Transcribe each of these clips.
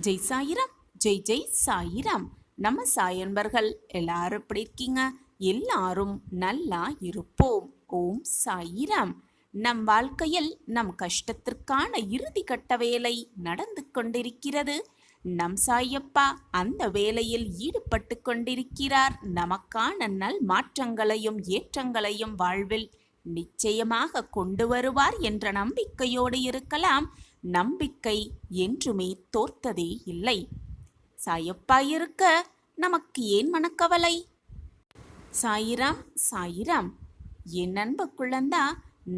ஜெய் சாயிராம். ஜெய் ஜெய் சாயிராம். நம்ம சாயன்பர்கள் எல்லாரும் எப்படி இருக்கீங்க? எல்லாரும் நல்லா இருப்போம். ஓம் சாயிராம். நம் வாழ்க்கையில் நம் கஷ்டத்திற்கான இறுதி கட்ட வேலை நடந்து கொண்டிருக்கிறது. நம் சாயப்பா அந்த வேலையில் ஈடுபட்டு கொண்டிருக்கிறார். நமக்கான நல் மாற்றங்களையும் ஏற்றங்களையும் வாழ்வில் நிச்சயமாக கொண்டு வருவார் என்ற நம்பிக்கையோடு இருக்கலாம். நம்பிக்கை என்றுமே தோர்த்ததே இல்லை. சாயப்பா இருக்க நமக்கு ஏன் மனக்கவலை? சாயிராம் சாயிராம். என் அன்பு குழந்தா,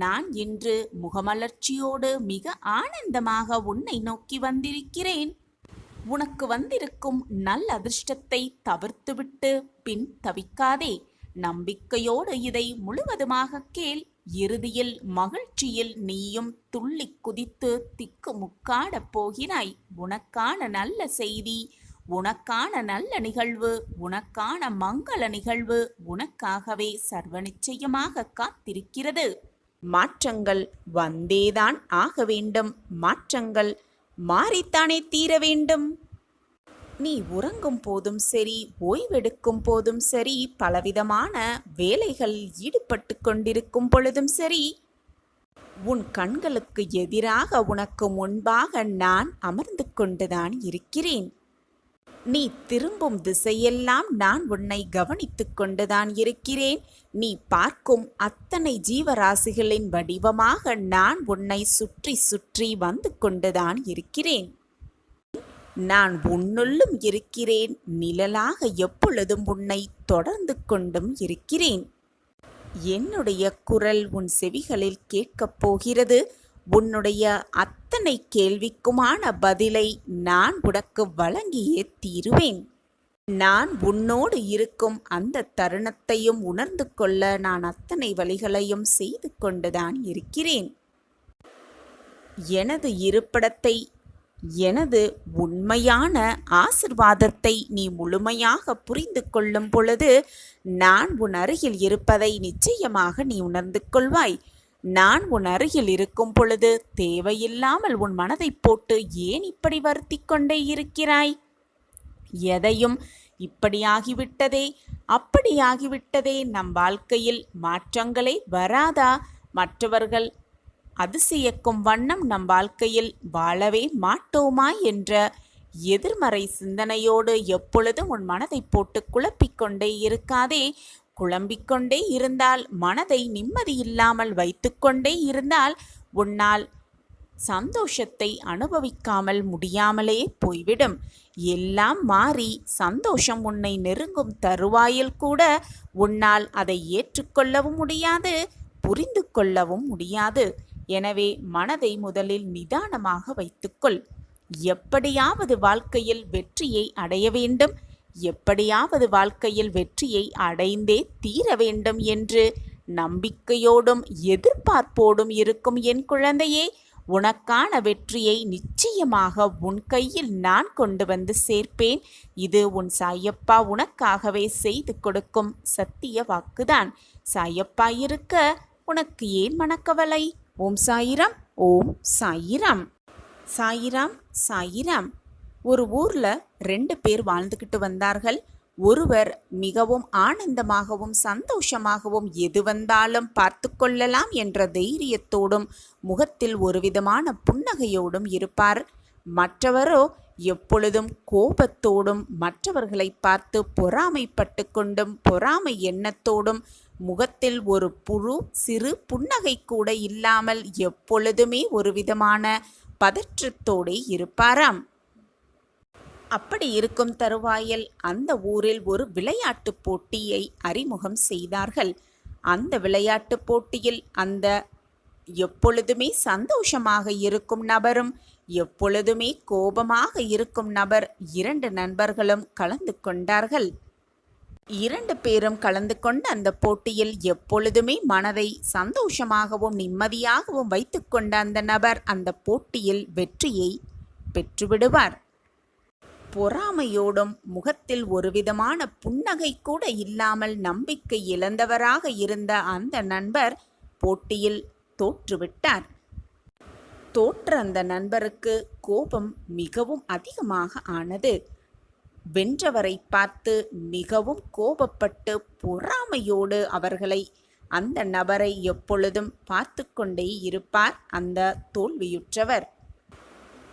நான் இன்று முகமலர்ச்சியோடு மிக ஆனந்தமாக உன்னை நோக்கி வந்திருக்கிறேன். உனக்கு வந்திருக்கும் நல் அதிர்ஷ்டத்தை தவிர்த்துவிட்டு பின் தவிக்காதே. நம்பிக்கையோடு இதை முழுவதுமாக கேள். இறுதியில் மகிழ்ச்சியில் நீயும் துள்ளி குதித்து திக்கு முக்காடப் போகிறாய். உனக்கான நல்ல செய்தி, உனக்கான நல்ல நிகழ்வு, உனக்கான மங்கள நிகழ்வு உனக்காகவே சர்வ நிச்சயமாக காத்திருக்கிறது. மாற்றங்கள் வந்தேதான் ஆக வேண்டும். மாற்றங்கள் மாறித்தானே தீர வேண்டும். நீ உறங்கும் போதும் சரி, ஓய்வெடுக்கும் போதும் சரி, பலவிதமான வேலைகளில் ஈடுபட்டு கொண்டிருக்கும் பொழுதும் சரி, உன் கண்களுக்கு எதிராக உனக்கு முன்பாக நான் அமர்ந்து கொண்டுதான் இருக்கிறேன். நீ திரும்பும் திசையெல்லாம் நான் உன்னை கவனித்துக் கொண்டுதான் இருக்கிறேன். நீ பார்க்கும் அத்தனை ஜீவராசிகளின் வடிவமாக நான் உன்னை சுற்றி சுற்றி வந்து கொண்டுதான் இருக்கிறேன். நான் உன்னுள்ளும் இருக்கிறேன். நிழலாக எப்பொழுதும் உன்னை தொடர்ந்து கொண்டும் இருக்கிறேன். என்னுடைய குரல் உன் செவிகளில் கேட்கப் போகிறது. உன்னுடைய அத்தனை கேள்விக்குமான பதிலை நான் உனக்கு வழங்கியே தீருவேன். நான் உன்னோடு இருக்கும் அந்த தருணத்தையும் உணர்ந்து கொள்ள நான் அத்தனை வழிகளையும் செய்து கொண்டுதான் இருக்கிறேன். எனது இருப்பிடத்தை, எனது உண்மையான ஆசிர்வாதத்தை நீ முழுமையாக புரிந்து கொள்ளும் பொழுது நான் உன் அருகில் இருப்பதை நிச்சயமாக நீ உணர்ந்து கொள்வாய். நான் உன் அருகில் இருக்கும் பொழுது தேவையில்லாமல் உன் மனதை போட்டு ஏன் இப்படி வருத்தி கொண்டே இருக்கிறாய்? எதையும் இப்படியாகிவிட்டதே, அப்படியாகிவிட்டதே, நம் வாழ்க்கையில் மாற்றங்களே வராதா? மற்றவர்கள் அதிசயிக்கும் வண்ணம் நம் வாழ்க்கையில் வாழவே மாட்டோமா என்ற எதிர்மறை சிந்தனையோடு எப்பொழுதும் உன் மனதை போட்டு குழப்பிக்கொண்டே இருக்காதே. குழம்பிக்கொண்டே இருந்தால், மனதை நிம்மதியில்லாமல் வைத்துக்கொண்டே இருந்தால் உன்னால் சந்தோஷத்தை அனுபவிக்காமல் முடியாமலே போய்விடும். எல்லாம் மாறி சந்தோஷம் உன்னை நெருங்கும் தருவாயில் கூட உன்னால் அதை ஏற்றுக்கொள்ளவும் முடியாது, புரிந்து கொள்ளவும் முடியாது. எனவே மனதை முதலில் நிதானமாக வைத்துக்கொள். எப்படியாவது வாழ்க்கையில் வெற்றியை அடைய வேண்டும், எப்படியாவது வாழ்க்கையில் வெற்றியை அடைந்தே தீர வேண்டும் என்று நம்பிக்கையோடும் எதிர்பார்ப்போடும் இருக்கும் என் குழந்தையே, உனக்கான வெற்றியை நிச்சயமாக உன் கையில் நான் கொண்டு வந்து சேர்ப்பேன். இது உன் சாயப்பா உனக்காகவே செய்து கொடுக்கும் சத்திய வாக்குதான். சாயப்பா இருக்க உனக்கு ஏன் மனக்கவலை? ஓம் சாயிராம். ஓம் சாயிராம். சாயிராம் சாயிராம். ஒரு ஊர்ல 2 பேர் வாழ்ந்துக்கிட்டு வந்தார்கள். ஒருவர் மிகவும் ஆனந்தமாகவும் சந்தோஷமாகவும் எது வந்தாலும் பார்த்து கொள்ளலாம் என்ற தைரியத்தோடும் முகத்தில் ஒரு விதமான புன்னகையோடும் இருப்பார். மற்றவரோ எப்பொழுதும் கோபத்தோடும் மற்றவர்களை பார்த்து பொறாமைப்பட்டு கொண்டும் பொறாமை எண்ணத்தோடும் முகத்தில் ஒரு சிறு புன்னகை கூட இல்லாமல் எப்பொழுதுமே ஒரு விதமான பதற்றத்தோடே இருப்பாராம். அப்படி இருக்கும் தருவாயில் அந்த ஊரில் ஒரு விளையாட்டு போட்டியை அறிமுகம் செய்தார்கள். அந்த விளையாட்டு போட்டியில் அந்த எப்பொழுதுமே சந்தோஷமாக இருக்கும் நபரும் எப்பொழுதுமே கோபமாக இருக்கும் நபர் 2 நண்பர்களும் கலந்து கொண்டார்கள். 2 பேரும் கலந்து கொண்ட அந்த போட்டியில் எப்பொழுதுமே மனதை சந்தோஷமாகவும் நிம்மதியாகவும் வைத்துக்கொண்ட அந்த நபர் அந்த போட்டியில் வெற்றியை பெற்றுவிடுவார். பொறாமையோடும் முகத்தில் ஒரு விதமான புன்னகை கூட இல்லாமல் நம்பிக்கை இழந்தவராக இருந்த அந்த நண்பர் போட்டியில் தோற்றுவிட்டார். தோற்ற அந்த நண்பருக்கு கோபம் மிகவும் அதிகமாக ஆனது. வென்றவரை பார்த்து மிகவும் கோபப்பட்டு பொறாமையோடு அந்த நபரை எப்பொழுதும் பார்த்து கொண்டே இருப்பார் அந்த தோல்வியுற்றவர்.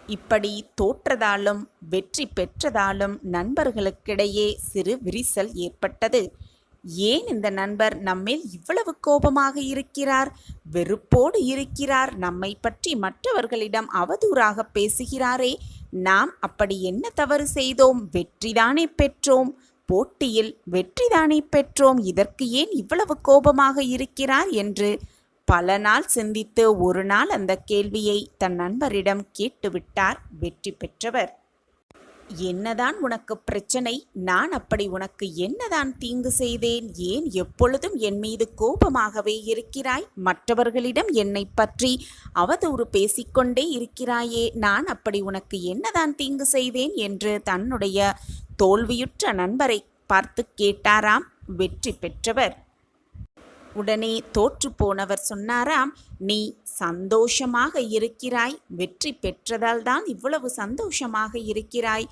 இப்படி தோற்றதாலும் வெற்றி பெற்றதாலும் நண்பர்களுக்கிடையே சிறு விரிசல் ஏற்பட்டது. ஏன் இந்த நண்பர் நம்மேல் இவ்வளவு கோபமாக இருக்கிறார், வெறுப்போடு இருக்கிறார், நம்மை பற்றி மற்றவர்களிடம் அவதூறாக பேசுகிறாரே, நாம் அப்படி என்ன தவறு செய்தோம், வெற்றிதானே பெற்றோம், போட்டியில் வெற்றிதானே பெற்றோம், இதற்கு ஏன் இவ்வளவு கோபமாக இருக்கிறார் என்று பல நாள் சிந்தித்து ஒரு நாள் அந்த கேள்வியை தன் நண்பரிடம் கேட்டுவிட்டார் வெற்றி பெற்றவர். என்னதான் உனக்கு பிரச்சனை, நான் அப்படி உனக்கு என்னதான் தீங்கு செய்தேன், ஏன் எப்பொழுதும் என் மீது கோபமாகவே இருக்கிறாய், மற்றவர்களிடம் என்னை பற்றி அவதூறு பேசிக்கொண்டே இருக்கிறாயே, நான் அப்படி உனக்கு என்னதான் தீங்கு செய்தேன் என்று தன்னுடைய தோல்வியுற்ற நண்பரை பார்த்து கேட்டாராம் வெற்றி பெற்றவர். உடனே தோற்று போனவர் சொன்னாராம், நீ சந்தோஷமாக இருக்கிறாய், வெற்றி பெற்றதால் தான் இவ்வளவு சந்தோஷமாக இருக்கிறாய்,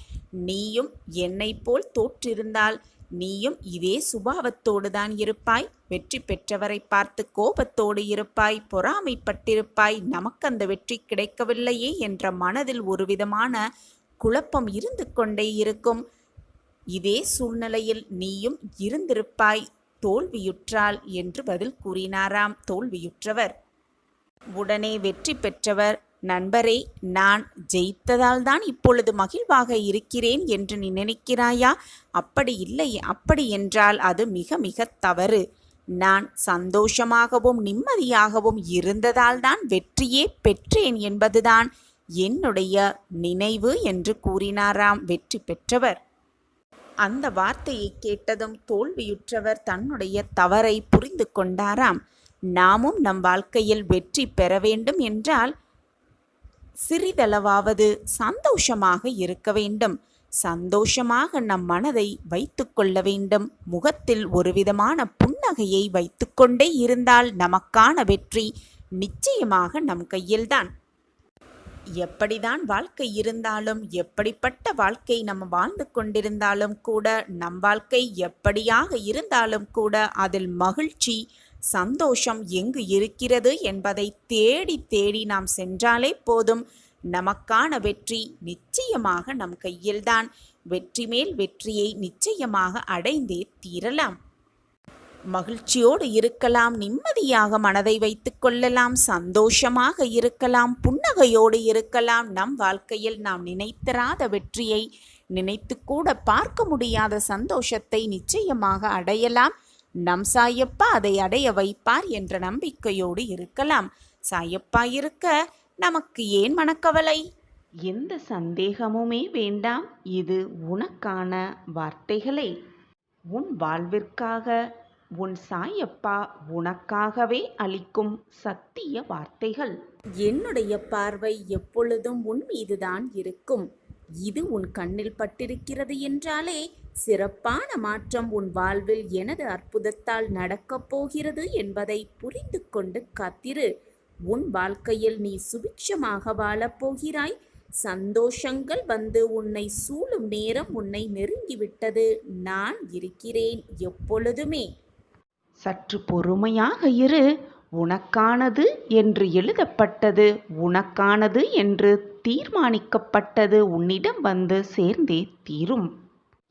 நீயும் என்னை போல் தோற்றிருந்தால் நீயும் இதே சுபாவத்தோடு தான் இருப்பாய், வெற்றி பெற்றவரை பார்த்து கோபத்தோடு இருப்பாய், பொறாமைப்பட்டிருப்பாய், நமக்கு அந்த வெற்றி கிடைக்கவில்லையே என்ற மனதில் ஒரு விதமான குழப்பம் இருந்து கொண்டே இருக்கும். இதே சூழ்நிலையில் நீயும் இருந்திருப்பாய், தோல்வியுற்றாள் என்று பதில் கூறினாராம் தோல்வியுற்றவர். உடனே வெற்றி பெற்றவர், நண்பரே, நான் ஜெயித்ததால் தான் இப்பொழுது மகிழ்வாக இருக்கிறேன் என்று நீ நினைக்கிறாயா? அப்படி இல்லை, அப்படி என்றால் அது மிக மிக தவறு. நான் சந்தோஷமாகவும் நிம்மதியாகவும் இருந்ததால் தான் வெற்றியே பெற்றேன் என்பதுதான் என்னுடைய நினைவு என்று கூறினாராம் வெற்றி பெற்றவர். அந்த வார்த்தையை கேட்டதும் தோல்வியுற்றவர் தன்னுடைய தவறை புரிந்து கொண்டாராம். நாமும் நம் வாழ்க்கையில் வெற்றி பெற வேண்டும் என்றால் சிறிதளவாவது சந்தோஷமாக இருக்க வேண்டும். சந்தோஷமாக நம் மனதை வைத்து கொள்ள வேண்டும். முகத்தில் ஒரு விதமான புன்னகையை வைத்துக்கொண்டே இருந்தால் நமக்கான வெற்றி நிச்சயமாக நம் கையில்தான். எப்படிதான் வாழ்க்கை இருந்தாலும், எப்படிப்பட்ட வாழ்க்கை நம்ம வாழ்ந்து கொண்டிருந்தாலும் கூட, நம் வாழ்க்கை எப்படியாக இருந்தாலும் கூட அதில் மகிழ்ச்சி சந்தோஷம் எங்கு இருக்கிறது என்பதை தேடி தேடி நாம் சென்றாலே போதும். நமக்கான வெற்றி நிச்சயமாக நம் கையில்தான். வெற்றி மேல் வெற்றியை நிச்சயமாக அடைந்தே தீரலாம். மகிழ்ச்சியோடு இருக்கலாம், நிம்மதியாக மனதை வைத்து கொள்ளலாம், சந்தோஷமாக இருக்கலாம், புன்னகையோடு இருக்கலாம். நம் வாழ்க்கையில் நாம் நினைத்திராத வெற்றியை, நினைத்து கூட பார்க்க முடியாத சந்தோஷத்தை நிச்சயமாக அடையலாம். நம் சாயப்பா அதை அடைய வைப்பார் என்ற நம்பிக்கையோடு இருக்கலாம். சாயப்பா இருக்க நமக்கு ஏன் மனக்கவலை? எந்த சந்தேகமுமே வேண்டாம். இது உனக்கான வார்த்தைகளே. உன் வாழ்விற்காக உன் சாயப்பா உனக்காகவே அளிக்கும் சத்திய வார்த்தைகள். என்னுடைய பார்வை எப்பொழுதும் உன் மீதுதான் இருக்கும். இது உன் கண்ணில் பட்டிருக்கிறது என்றாலே சிறப்பான மாற்றம் உன் வாழ்வில் எனது அற்புதத்தால் நடக்கப் போகிறது என்பதை புரிந்து கொண்டு காத்திரு. உன் வாழ்க்கையில் நீ சுபிக்ஷமாக வாழப்போகிறாய். சந்தோஷங்கள் வந்து உன்னை சூழும் நேரம் உன்னை நெருங்கிவிட்டது. நான் இருக்கிறேன் எப்பொழுதுமே. சற்று பொறுமையாக இரு. உனக்கானது என்று எழுதப்பட்டது, உனக்கானது என்று தீர்மானிக்கப்பட்டது உன்னிடம் வந்து சேர்ந்தே தீரும்.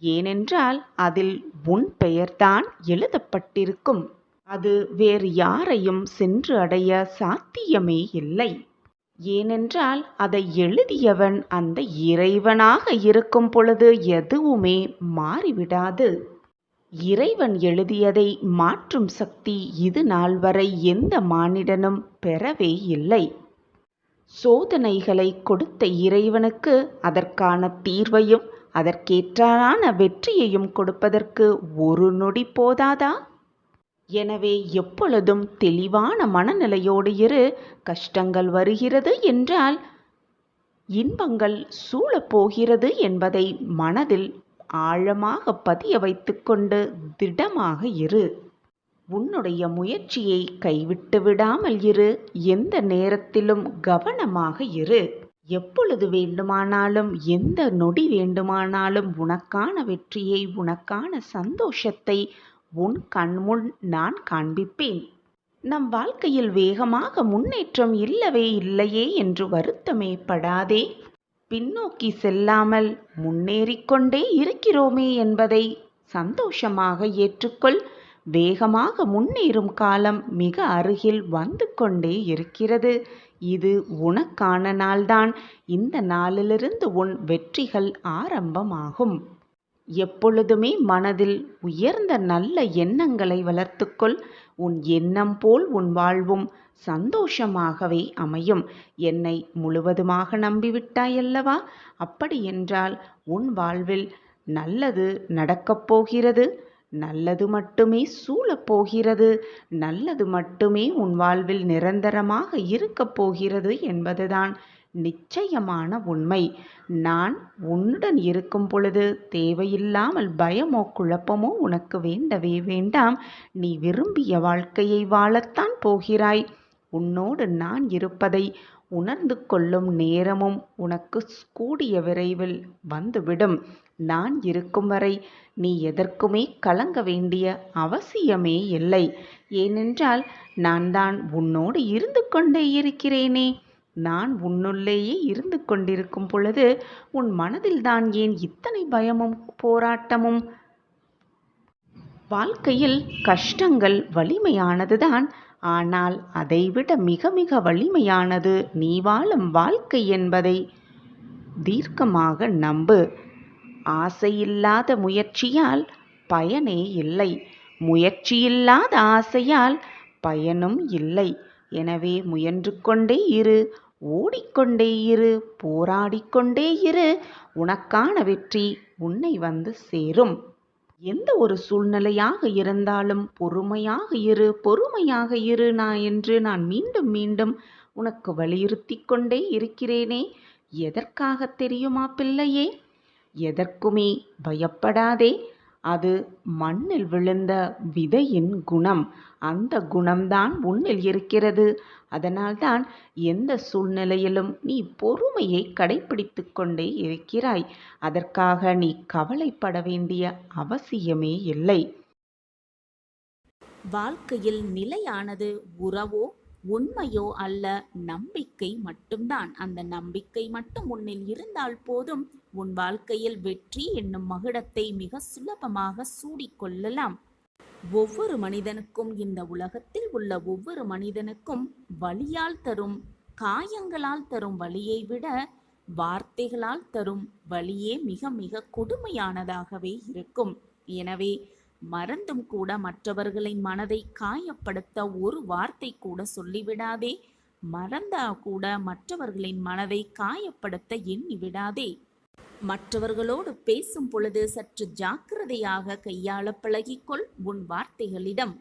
ஏனென்றால் அதில் உன் பெயர்தான் எழுதப்பட்டிருக்கும். அது வேறு யாரையும் சென்று அடைய சாத்தியமே இல்லை. ஏனென்றால் அதை எழுதியவன் அந்த இறைவனாக இருக்கும் பொழுது எதுவுமே மாறிவிடாது. இறைவன் எழுதியதை மாற்றும் சக்தி இது நாள் வரை எந்த மானிடனும் பெறவே இல்லை. சோதனைகளை கொடுத்த இறைவனுக்கு அதற்கான தீர்வையும் அதற்கேற்றான வெற்றியையும் கொடுப்பதற்கு ஒரு நொடி போதாதா? எனவே எப்பொழுதும் தெளிவான மனநிலையோடு இரு. கஷ்டங்கள் வருகிறது என்றால் இன்பங்கள் சூழப்போகிறது என்பதை மனதில் ஆழமாக பதிய வைத்துக்கொண்டு திடமாக இரு. உன்னுடைய முயற்சியை கைவிட்டு விடாமல் இரு. எந்த நேரத்திலும் கவனமாக இரு. எப்பொழுது வேண்டுமானாலும் எந்த நொடி வேண்டுமானாலும் உனக்கான வெற்றியை உனக்கான சந்தோஷத்தை உன் கண்முன் நான் காண்பிப்பேன். நம் வாழ்க்கையில் வேகமாக முன்னேற்றம் இல்லவே இல்லையே என்று வருத்தமே படாதே. பின்னோக்கி செல்லாமல் முன்னேறிக்கொண்டே இருக்கிறோமே என்பதை சந்தோஷமாக ஏற்றுக்கொள். வேகமாக முன்னேறும் காலம் மிக அருகில் வந்து கொண்டே இருக்கிறது. இது உனக்கான நாள்தான். இந்த நாளிலிருந்து உன் வெற்றிகள் ஆரம்பமாகும். எப்பொழுதுமே மனதில் உயர்ந்த நல்ல எண்ணங்களை வளர்த்துக்கொள். உன் எண்ணம் போல் உன் வாழ்வும் சந்தோஷமாகவே அமையும். என்னை முழுவதுமாக நம்பிவிட்டாயல்லவா? அப்படியென்றால் உன் வாழ்வில் நல்லது நடக்கப் போகிறது. நல்லது மட்டுமே சூழப் போகிறது. நல்லது மட்டுமே உன் வாழ்வில் நிரந்தரமாக இருக்கப் போகிறது என்பதுதான் நிச்சயமான உண்மை. நான் உன்னுடன் இருக்கும் பொழுது தேவையில்லாமல் பயமோ குழப்பமோ உனக்கு வேண்டவே வேண்டாம். நீ விரும்பிய வாழ்க்கையை வாழத்தான் போகிறாய். உன்னோடு நான் இருப்பதை உணர்ந்து கொள்ளும் நேரமும் உனக்கு கூடிய விரைவில் வந்துவிடும். நான் இருக்கும் வரை நீ எதற்குமே கலங்க வேண்டிய அவசியமே இல்லை. ஏனென்றால் நான் தான் உன்னோடு இருந்து கொண்டே இருக்கிறேனே. நான் உன்னுள்ளேயே இருந்து கொண்டிருக்கும் பொழுது உன் மனதில்தான் ஏன் இத்தனை பயமும் போராட்டமும்? வாழ்க்கையில் கஷ்டங்கள் வலிமையானதுதான். ஆனால் அதைவிட மிக மிக வலிமையானது நீ வாழும் வாழ்க்கை என்பதை தீர்க்கமாக நம்பு. ஆசையில்லாத முயற்சியால் பயனே இல்லை. முயற்சியில்லாத ஆசையால் பயனும் இல்லை. எனவே முயன்று கொண்டே இரு. ஓடிக்கொண்டே இரு. போராடிக்கொண்டே இரு. உனக்கான வெற்றி உன்னை வந்து சேரும். எந்த ஒரு சூழ்நிலையாக இருந்தாலும் பொறுமையாக இரு. பொறுமையாக இரு என்று நான் மீண்டும் மீண்டும் உனக்கு வலியுறுத்தி கொண்டே இருக்கிறேனே. எதற்காக தெரியுமா பிள்ளையே? எதற்குமே பயப்படாதே. அது மண்ணில் விழுந்த விதையின் குணம். அந்த குணம்தான் உன்னில் இருக்கிறது. அதனால்தான் எந்த சூழ்நிலையிலும் நீ பொறுமையை கடைப்பிடித்து கொண்டே இருக்கிறாய். அதற்காக நீ கவலைப்பட வேண்டிய அவசியமே இல்லை. வாழ்க்கையில் நிலையானது உறவோ உண்மையோ அல்ல, நம்பிக்கை மட்டும்தான். அந்த நம்பிக்கை மட்டும் உன்னில் இருந்தால் போதும். உன் வாழ்க்கையில் வெற்றி என்னும் மகுடத்தை மிக சுலபமாக சூடிக்கொள்ளலாம். ஒவ்வொரு மனிதனுக்கும், இந்த உலகத்தில் உள்ள ஒவ்வொரு மனிதனுக்கும் வலியால் தரும், காயங்களால் தரும் வலியை விட வார்த்தைகளால் தரும் வலியே மிக மிக கொடுமையானதாகவே இருக்கும். எனவே மறந்தும் கூட மற்றவர்களின் மனதை காயப்படுத்த ஒரு வார்த்தை கூட சொல்லிவிடாதே. மறந்தா கூட மற்றவர்களின் மனதை காயப்படுத்த எண்ணி விடாதே. மற்றவர்களோடு பேசும் பொழுது சற்று ஜாக்கிரதையாக கையாள பழகிக்கொள் உன் வார்த்தைகளிடம்.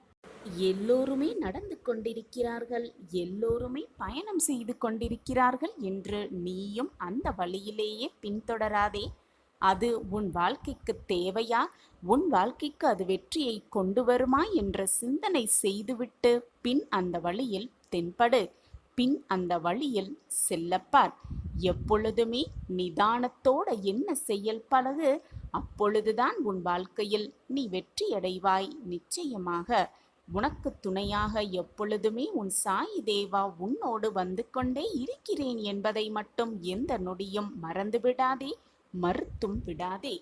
எல்லோருமே நடந்து கொண்டிருக்கிறார்கள், எல்லோருமே பயணம் செய்து கொண்டிருக்கிறார்கள் என்று நீயும் அந்த வழியிலேயே பின்தொடராதே. அது உன் வாழ்க்கைக்கு தேவையா? உன் வாழ்க்கைக்கு அது வெற்றியை கொண்டு வருமா என்ற சிந்தனை செய்துவிட்டு பின் அந்த வழியில் தென்படு. பின் அந்த வழியில் செல்லப்பார். எப்பொழுதுமே நிதானத்தோட என்ன செயல் பழகு. அப்பொழுதுதான் உன் வாழ்க்கையில் நீ வெற்றியடைவாய். நிச்சயமாக உனக்கு துணையாக எப்பொழுதுமே உன் சாயி தேவா உன்னோடு வந்து கொண்டே இருக்கிறேன் என்பதை மட்டும் எந்த நொடியும் மறந்துவிடாதே, மறுத்தும் விடாதே.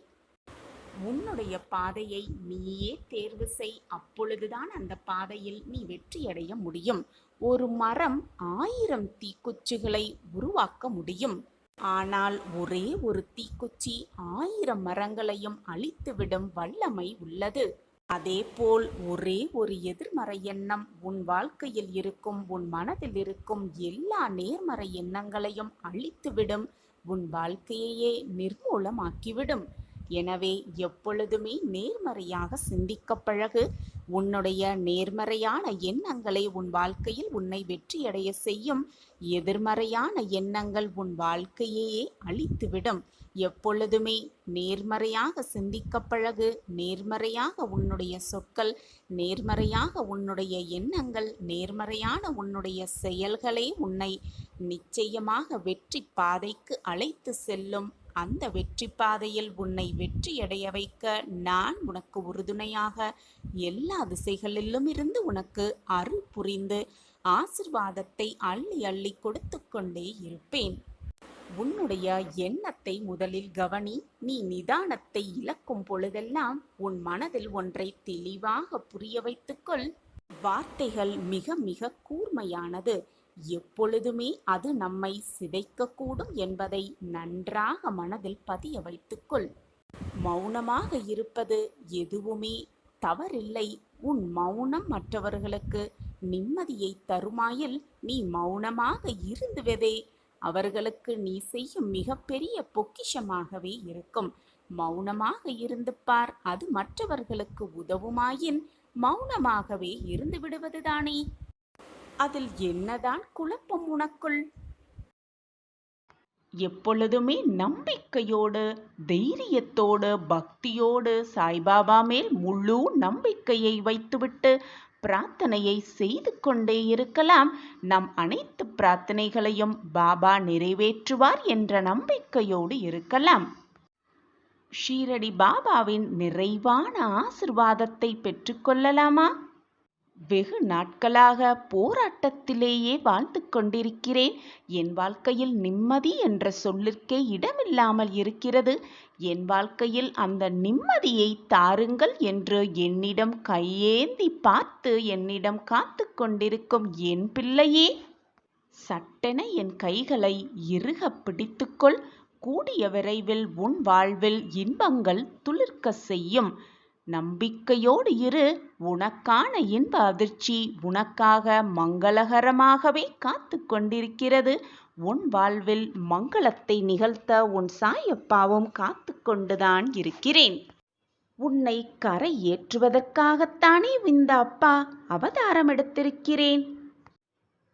உன்னுடைய பாதையை நீயே தேர்வு செய். அப்பொழுதுதான் அந்த பாதையில் நீ வெற்றியடைய முடியும். ஒரு மரம் 1000 தீக்குச்சிகளை உருவாக்க முடியும். ஆனால் ஒரே ஒரு தீக்குச்சி 1000 மரங்களையும் அழித்துவிடும் வல்லமை உள்ளது. அதேபோல் ஒரே ஒரு எதிர்மறை எண்ணம் உன் வாழ்க்கையில் இருக்கும், உன் மனதில் இருக்கும் எல்லா நேர்மறை எண்ணங்களையும் அழித்துவிடும், உன் வாழ்க்கையையே நிர்மூலமாக்கிவிடும். எனவே எப்பொழுதுமே நேர்மறையாக சிந்திக்கப் பழகு. உன்னுடைய நேர்மறையான எண்ணங்களை உன் வாழ்க்கையில் உன்னை வெற்றியடைய செய்யும். எதிர்மறையான எண்ணங்கள் உன் வாழ்க்கையையே அழித்துவிடும். எப்பொழுதுமே நேர்மறையாக சிந்திக்கப் பழகு. நேர்மறையாக உன்னுடைய சொற்கள், நேர்மறையாக உன்னுடைய எண்ணங்கள், நேர்மறையான உன்னுடைய செயல்களே உன்னை நிச்சயமாக வெற்றி பாதைக்கு அழைத்து செல்லும். அந்த வெற்றி பாதையில் உன்னை வெற்றியடைய வைக்க நான் உனக்கு உறுதுணையாக எல்லா திசைகளிலும் இருந்து உனக்கு அருள் புரிந்து ஆசிர்வாதத்தை அள்ளி அள்ளி கொடுத்து கொண்டே இருப்பேன். உன்னுடைய எண்ணத்தை முதலில் கவனி. நீ நிதானத்தை இழக்கும் பொழுதெல்லாம் உன் மனதில் ஒன்றை தெளிவாக புரிய வைத்துக்கொள். வார்த்தைகள் மிக மிக கூர்மையானது. எப்பொழுதுமே அது நம்மை சிதைக்கக்கூடும் என்பதை நன்றாக மனதில் பதிய வைத்துக்கொள். மௌனமாக இருப்பது எதுவுமே தவறில்லை. உன் மௌனம் மற்றவர்களுக்கு நிம்மதியை தருமாயில் நீ மௌனமாக இருந்துவதே அவர்களுக்கு நீ செய்யும் மிகப்பெரிய பொக்கிஷமாகவே இருக்கும். மௌனமாக இருந்து பார். அது மற்றவர்களுக்கு உதவுமாயின் மௌனமாகவே இருந்து விடுவதுதானே. அதில் என்னதான் குழப்பம் உனக்குள்? எப்பொழுதுமே நம்பிக்கையோடு, தைரியத்தோடு, பக்தியோடு சாய்பாபா மேல் முழு நம்பிக்கையை வைத்துவிட்டு பிரார்த்தனையை செய்து கொண்டே இருக்கலாம். நம் அனைத்து பிரார்த்தனைகளையும் பாபா நிறைவேற்றுவார் என்ற நம்பிக்கையோடு இருக்கலாம். ஷீரடி பாபாவின் நிறைவான ஆசிர்வாதத்தை பெற்றுக்கொள்ளலாமா? வெகு நாட்களாக போராட்டத்திலேயே வாழ்ந்து கொண்டிருக்கிறேன். என் வாழ்க்கையில் நிம்மதி என்ற சொல்லிற்கே இடமில்லாமல் இருக்கிறது. என் வாழ்க்கையில் அந்த நிம்மதியை தாருங்கள் என்று என்னிடம் கையேந்தி பார்த்து என்னிடம் காத்து கொண்டிருக்கும் என் பிள்ளையே, சட்டென என் கைகளை இறுக பிடித்துக்கொள். கூடிய விரைவில் உன் வாழ்வில் இன்பங்கள் துளிர்க்க செய்யும். நம்பிக்கையோடு இரு. உனக்கான இன்ப அதிர்ச்சி உனக்காக மங்களகரமாகவே காத்து கொண்டிருக்கிறது. உன் வாழ்வில் மங்களத்தை நிகழ்த்த உன் சாயப்பாவும் காத்து கொண்டுதான் இருக்கிறேன். உன்னை கரை ஏற்றுவதற்காகத்தானே இந்த அப்பா அவதாரம் எடுத்திருக்கிறேன்.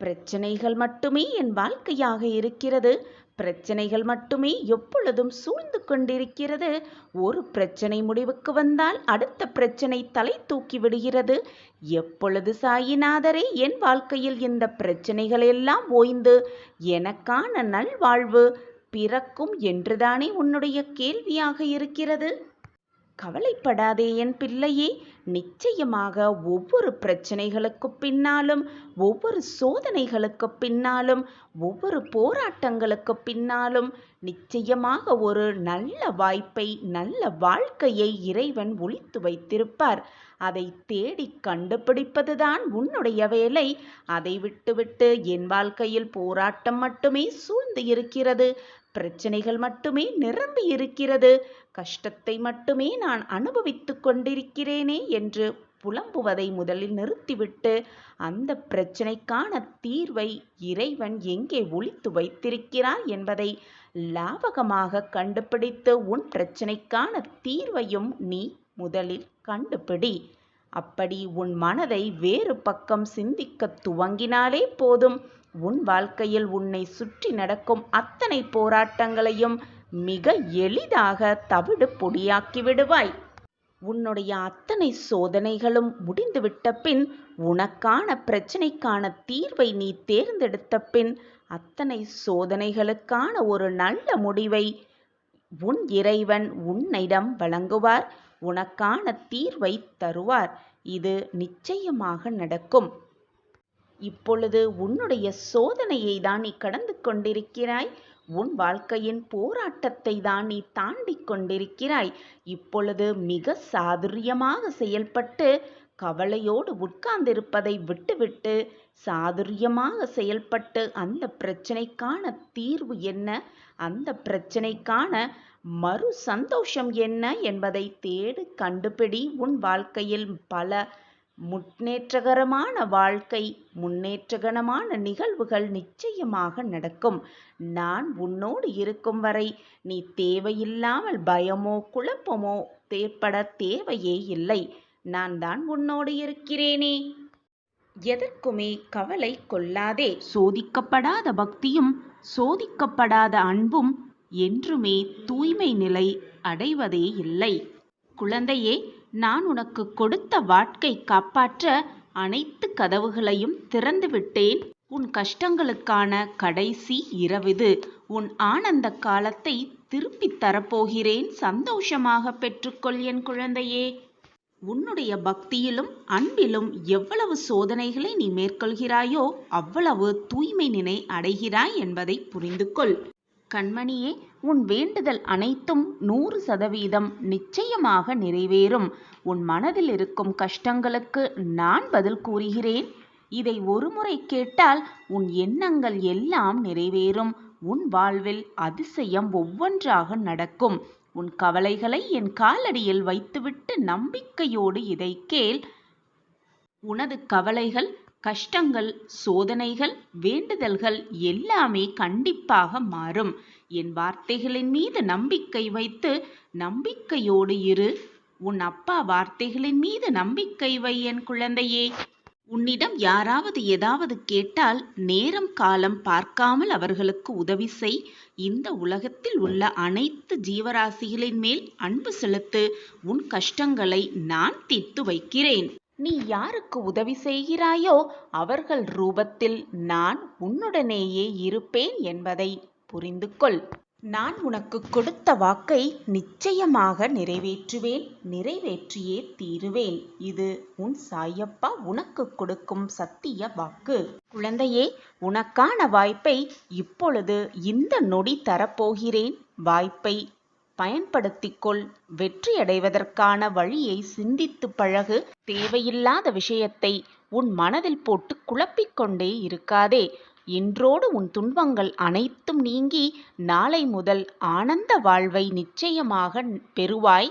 பிரச்சனைகள் மட்டுமே என் வாழ்க்கையாக இருக்கிறது. பிரச்சனைகள் மட்டுமே எப்பொழுதும் சூழ்ந்து கொண்டிருக்கிறது. ஒரு பிரச்சனை முடிவுக்கு வந்தால் அடுத்த பிரச்சனை தலை தூக்கி விடுகிறது. எப்பொழுது சாயிநாதரே என் வாழ்க்கையில் இந்த பிரச்சனைகள் எல்லாம் ஓய்ந்து எனக்கான நல்வாழ்வு பிறக்கும் என்றுதானே உன்னுடைய கேள்வியாக இருக்கிறது. கவலைப்படாதே என் பிள்ளையே. நிச்சயமாக ஒவ்வொரு பிரச்சனைகளுக்கு பின்னாலும், ஒவ்வொரு சோதனைகளுக்கு பின்னாலும், ஒவ்வொரு போராட்டங்களுக்கு பின்னாலும் நிச்சயமாக ஒரு நல்ல வாய்ப்பை, நல்ல வாழ்க்கையை இறைவன் ஒளித்து வைத்திருப்பார். அதை தேடி கண்டுபிடிப்பதுதான் உன்னுடைய வேலை. அதை விட்டுவிட்டு என் வாழ்க்கையில் போராட்டம் மட்டுமே சூழ்ந்து இருக்கிறது, பிரச்சனைகள் மட்டுமே நிரம்பி இருக்கிறது, கஷ்டத்தை மட்டுமே நான் அனுபவித்து கொண்டிருக்கிறேனே என்று புலம்புவதை முதலில் நிறுத்திவிட்டு அந்த பிரச்சனைக்கான தீர்வை இறைவன் எங்கே ஒளித்து வைத்திருக்கிறார் என்பதை லாபகமாக கண்டுபிடித்து உன் பிரச்சனைக்கான தீர்வையும் நீ முதலில் கண்டுபிடி. அப்படி உன் மனதை வேறு பக்கம் சிந்திக்க துவங்கினாலே போதும், உன் வாழ்க்கையில் உன்னை சுற்றி நடக்கும் அத்தனை போராட்டங்களையும் மிக எளிதாக தவிடு பொடியாக்கி விடுவாய். உன்னுடைய அத்தனை சோதனைகளும் முடிந்துவிட்ட பின், உனக்கான பிரச்சனைக்கான தீர்வை நீ தேர்ந்தெடுத்த பின், அத்தனை சோதனைகளுக்கான ஒரு நல்ல முடிவை உன் இறைவன் உன்னிடம் வழங்குவார். உனக்கான தீர்வை தருவார். இது நிச்சயமாக நடக்கும். இப்பொழுது உன்னுடைய சோதனையை தான் நீ கடந்து கொண்டிருக்கிறாய். உன் வாழ்க்கையின் போராட்டத்தை தான் நீ தாண்டி கொண்டிருக்கிறாய். இப்பொழுது மிக சாதுரியமாக செயல்பட்டு கவலையோடு உட்கார்ந்திருப்பதை விட்டுவிட்டு சாதுரியமாக செயல்பட்டு அந்த பிரச்சனைக்கான தீர்வு என்ன, அந்த பிரச்சனைக்கான மறு சந்தோஷம் என்ன என்பதை தேடு கண்டுபிடி. உன் வாழ்க்கையில் பல முன்னேற்றகரமான வாழ்க்கை, முன்னேற்றகரமான நிகழ்வுகள் நிச்சயமாக நடக்கும். நான் உன்னோடு இருக்கும் வரை நீ தேவையில்லாமல் பயமோ குழப்பமோ ஏற்பட தேவையே இல்லை. நான் தான் உன்னோடு இருக்கிறேனே. எதற்குமே கவலை கொள்ளாதே. சோதிக்கப்படாத பக்தியும் சோதிக்கப்படாத அன்பும் என்றுமே தூய்மை நிலை அடைவதே இல்லை. குழந்தையே, நான் உனக்கு கொடுத்த வாக்கை காப்பாற்ற அனைத்து கதவுகளையும் திறந்து விட்டேன். உன் கஷ்டங்களுக்கான கடைசி இரவிது. உன் ஆனந்த காலத்தை திருப்பித் தரப்போகிறேன். சந்தோஷமாக பெற்றுக்கொள் என் குழந்தையே. உன்னுடைய பக்தியிலும் அன்பிலும் எவ்வளவு சோதனைகளை நீ மேற்கொள்கிறாயோ அவ்வளவு தூய்மை நிலை அடைகிறாய் என்பதை புரிந்து கொள். கண்மணியே, உன் வேண்டுதல் அனைத்தும் 100% நிச்சயமாக நிறைவேறும். உன் மனதில் இருக்கும் கஷ்டங்களுக்கு நான் பதில் கூறுகிறேன். இதை ஒருமுறை கேட்டால் உன் எண்ணங்கள் எல்லாம் நிறைவேறும். உன் வாழ்வில் அதிசயம் ஒவ்வொன்றாக நடக்கும். உன் கவலைகளை என் காலடியில் வைத்துவிட்டு நம்பிக்கையோடு இதை கேள். உனது கவலைகள், கஷ்டங்கள், சோதனைகள், வேண்டுதல்கள் எல்லாமே கண்டிப்பாக மாறும். என் வார்த்தைகளின் மீது நம்பிக்கை வைத்து நம்பிக்கையோடு இரு. உன் அப்பா வார்த்தைகளின் மீது நம்பிக்கை வை என் குழந்தையே. உன்னிடம் யாராவது ஏதாவது கேட்டால் நேரம் காலம் பார்க்காமல் அவர்களுக்கு உதவி செய். இந்த உலகத்தில் உள்ள அனைத்து ஜீவராசிகளின் மேல் அன்பு செலுத்து. உன் கஷ்டங்களை நான் தீர்த்து வைக்கிறேன். நீ யாருக்கு உதவி செய்கிறாயோ அவர்கள் ரூபத்தில் நான் உன்னுடனேயே இருப்பேன் என்பதை புரிந்து கொள். நான் உனக்கு கொடுத்த வாக்கை நிச்சயமாக நிறைவேற்றுவேன், நிறைவேற்றியே தீருவேன். இது உன் சாயப்பா உனக்கு கொடுக்கும் சத்திய வாக்கு. குழந்தையே, உனக்கான வாய்ப்பை இப்பொழுது இந்த நொடி தரப்போகிறேன். வாய்ப்பை பயன்படுத்திக்கொள். வெற்றியடைவதற்கான வழியை சிந்தித்து பழகு. தேவையில்லாத விஷயத்தை உன் மனதில் போட்டு குழப்பிக்கொண்டே இருக்காதே. இன்றோடு உன் துன்பங்கள் அனைத்தும் நீங்கி நாளை முதல் ஆனந்த வாழ்வை நிச்சயமாக பெறுவாய்.